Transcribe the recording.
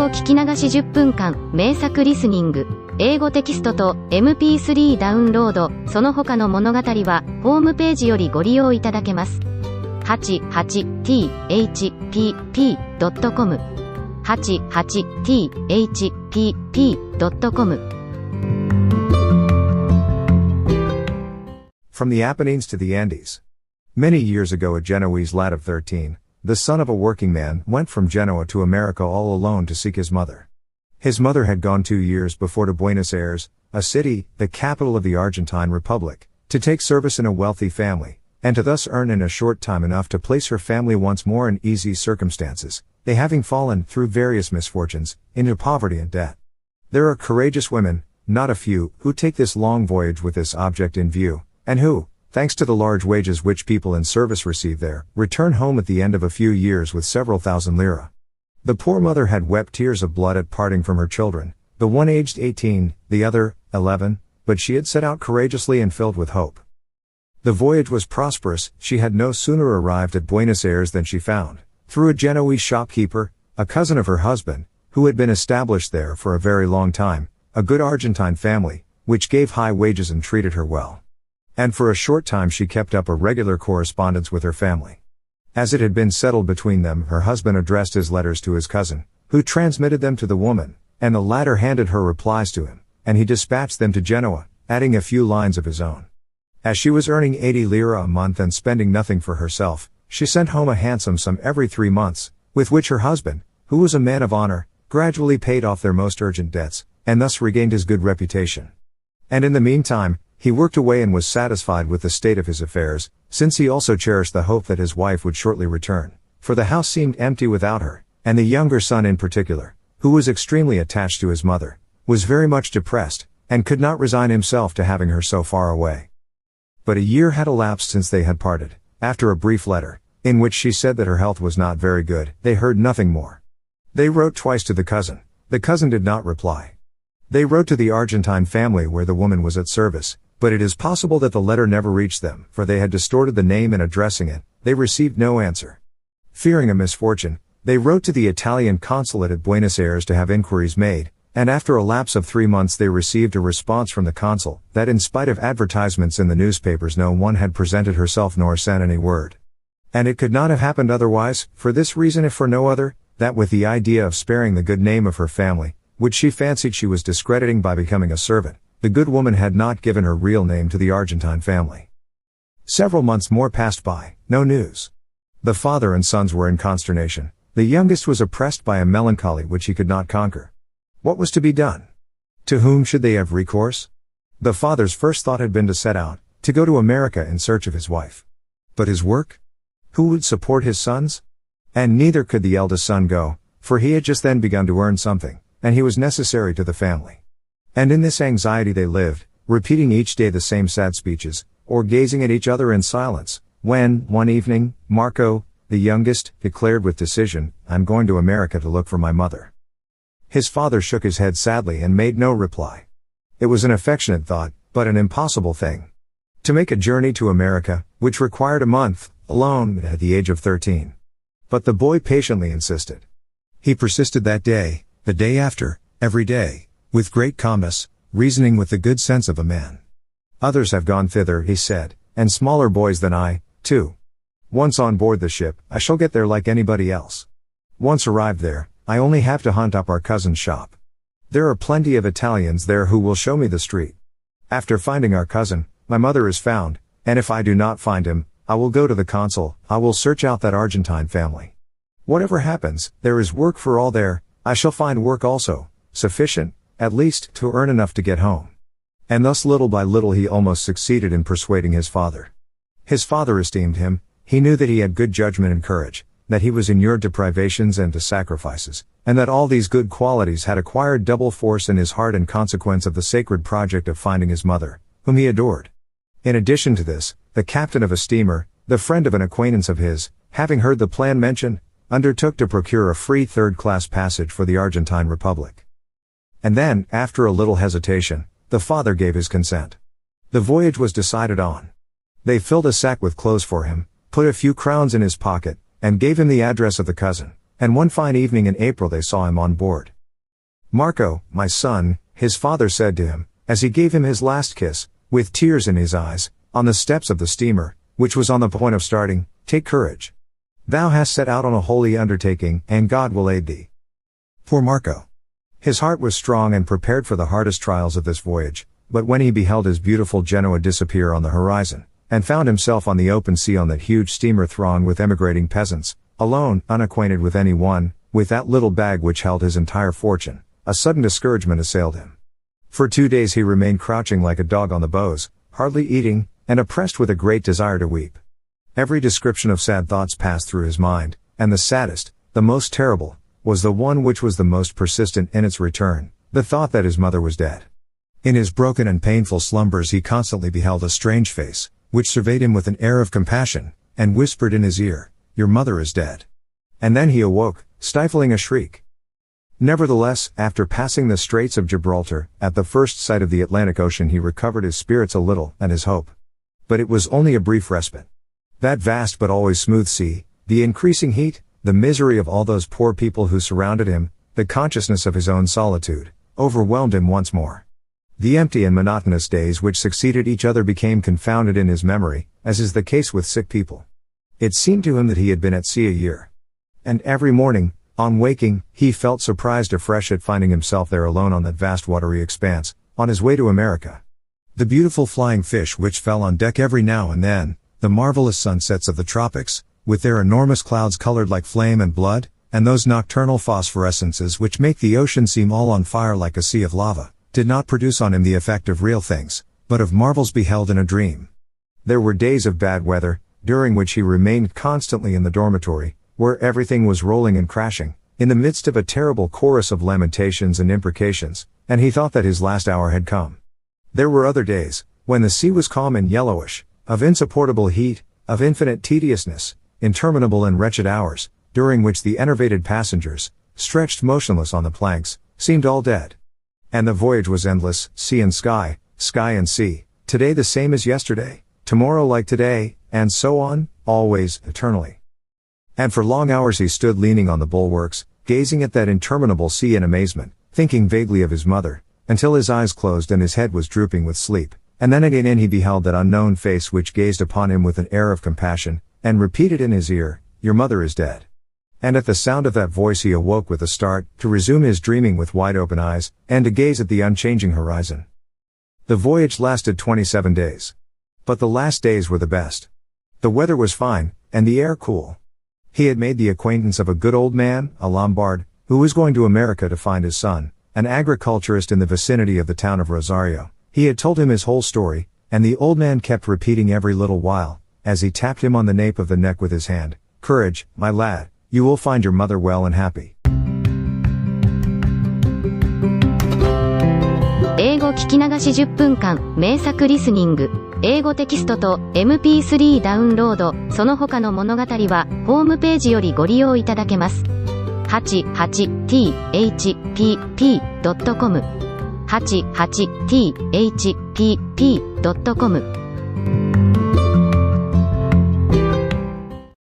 語聞き流し10分間、名作リスニング、英語テキストと MP3 ダウンロード、その他の物語は、ホームページよりご利用いただけます。88thpp.com 88thpp.com From the Apennines to the Andes. Many years ago, a Genoese lad of 13, the son of a working man, went from Genoa to America all alone to seek his mother. His mother had gone 2 years before to Buenos Aires, a city, the capital of the Argentine Republic, to take service in a wealthy family, and to thus earn in a short time enough to place her family once more in easy circumstances, they having fallen, through various misfortunes, into poverty and debt. There are courageous women, not a few, who take this long voyage with this object in view, and who, thanks to the large wages which people in service receive there, return home at the end of a few years with several thousand lira. The poor mother had wept tears of blood at parting from her children, the one aged 18, the other 11, but she had set out courageously and filled with hope. The voyage was prosperous. She had no sooner arrived at Buenos Aires than she found, through a Genoese shopkeeper, a cousin of her husband, who had been established there for a very long time, a good Argentine family, which gave high wages and treated her well. And for a short time she kept up a regular correspondence with her family. As it had been settled between them, her husband addressed his letters to his cousin, who transmitted them to the woman, and the latter handed her replies to him, and he dispatched them to Genoa, adding a few lines of his own. As she was earning 80 lira a month and spending nothing for herself, she sent home a handsome sum every 3 months, with which her husband, who was a man of honor, gradually paid off their most urgent debts, and thus regained his good reputation. And in the meantime, he worked away and was satisfied with the state of his affairs, since he also cherished the hope that his wife would shortly return, for the house seemed empty without her, and the younger son in particular, who was extremely attached to his mother, was very much depressed, and could not resign himself to having her so far away. But a year had elapsed since they had parted. After a brief letter, in which she said that her health was not very good, they heard nothing more. They wrote twice to the cousin. The cousin did not reply. They wrote to the Argentine family where the woman was at service, but it is possible that the letter never reached them, for they had distorted the name in addressing it. They received no answer. Fearing a misfortune, they wrote to the Italian consulate at Buenos Aires to have inquiries made, and after a lapse of 3 months they received a response from the consul, that in spite of advertisements in the newspapers no one had presented herself nor sent any word. And it could not have happened otherwise, for this reason if for no other, that with the idea of sparing the good name of her family, which she fancied she was discrediting by becoming a servant, the good woman had not given her real name to the Argentine family. Several months more passed by, no news. The father and sons were in consternation. The youngest was oppressed by a melancholy which he could not conquer. What was to be done? To whom should they have recourse? The father's first thought had been to set out, to go to America in search of his wife. But his work? Who would support his sons? And neither could the eldest son go, for he had just then begun to earn something, and he was necessary to the family. And in this anxiety they lived, repeating each day the same sad speeches, or gazing at each other in silence, when, one evening, Marco, the youngest, declared with decision, "I'm going to America to look for my mother." His father shook his head sadly and made no reply. It was an affectionate thought, but an impossible thing. To make a journey to America, which required a month, alone, at the age of 13. But the boy patiently insisted. He persisted that day, the day after, every day, with great calmness, reasoning with the good sense of a man. "Others have gone thither," he said, "and smaller boys than I, too. Once on board the ship, I shall get there like anybody else. Once arrived there, I only have to hunt up our cousin's shop. There are plenty of Italians there who will show me the street. After finding our cousin, my mother is found, and if I do not find him, I will go to the consul, I will search out that Argentine family. Whatever happens, there is work for all there, I shall find work also, sufficient, at least, to earn enough to get home." And thus little by little he almost succeeded in persuading his father. His father esteemed him. He knew that he had good judgment and courage, that he was inured to privations and to sacrifices, and that all these good qualities had acquired double force in his heart in consequence of the sacred project of finding his mother, whom he adored. In addition to this, the captain of a steamer, the friend of an acquaintance of his, having heard the plan mentioned, undertook to procure a free third-class passage for the Argentine Republic. And then, after a little hesitation, the father gave his consent. The voyage was decided on. They filled a sack with clothes for him, put a few crowns in his pocket, and gave him the address of the cousin, and one fine evening in April they saw him on board. "Marco, my son," his father said to him, as he gave him his last kiss, with tears in his eyes, on the steps of the steamer, which was on the point of starting. "Take courage. Thou hast set out on a holy undertaking, and God will aid thee." Poor Marco. His heart was strong and prepared for the hardest trials of this voyage, but when he beheld his beautiful Genoa disappear on the horizon, and found himself on the open sea on that huge steamer thronged with emigrating peasants, alone, unacquainted with any one, with that little bag which held his entire fortune, a sudden discouragement assailed him. For 2 days he remained crouching like a dog on the bows, hardly eating, and oppressed with a great desire to weep. Every description of sad thoughts passed through his mind, and the saddest, the most terrible, was the one which was the most persistent in its return, the thought that his mother was dead. In his broken and painful slumbers he constantly beheld a strange face, which surveyed him with an air of compassion, and whispered in his ear, "Your mother is dead." And then he awoke, stifling a shriek. Nevertheless, after passing the Straits of Gibraltar, at the first sight of the Atlantic Ocean he recovered his spirits a little, and his hope. But it was only a brief respite. That vast but always smooth sea, the increasing heat, the misery of all those poor people who surrounded him, the consciousness of his own solitude, overwhelmed him once more. The empty and monotonous days which succeeded each other became confounded in his memory, as is the case with sick people. It seemed to him that he had been at sea a year. And every morning, on waking, he felt surprised afresh at finding himself there alone on that vast watery expanse, on his way to America. The beautiful flying fish which fell on deck every now and then, the marvelous sunsets of the tropics, with their enormous clouds colored like flame and blood, and those nocturnal phosphorescences which make the ocean seem all on fire like a sea of lava, did not produce on him the effect of real things, but of marvels beheld in a dream. There were days of bad weather, during which he remained constantly in the dormitory, where everything was rolling and crashing, in the midst of a terrible chorus of lamentations and imprecations, and he thought that his last hour had come. There were other days, when the sea was calm and yellowish, of insupportable heat, of infinite tediousness, interminable and wretched hours, during which the enervated passengers, stretched motionless on the planks, seemed all dead. And the voyage was endless, sea and sky, sky and sea, today the same as yesterday, tomorrow like today, and so on, always, eternally. And for long hours he stood leaning on the bulwarks, gazing at that interminable sea in amazement, thinking vaguely of his mother, until his eyes closed and his head was drooping with sleep, and then again he beheld that unknown face which gazed upon him with an air of compassion, and repeated in his ear, "Your mother is dead." And at the sound of that voice he awoke with a start, to resume his dreaming with wide open eyes, and to gaze at the unchanging horizon. The voyage lasted 27 days. But the last days were the best. The weather was fine, and the air cool. He had made the acquaintance of a good old man, a Lombard, who was going to America to find his son, an agriculturist in the vicinity of the town of Rosario. He had told him his whole story, and the old man kept repeating every little while, as he tapped him on the nape of the neck with his hand, "Courage, my lad, you will find your mother well and happy." 英語聞き流し10分間、名作リスニング。英語テキストと MP3 ダウンロード、その他の物語は、ホームページよりご利用いただけます。88thpp.com 88thpp.com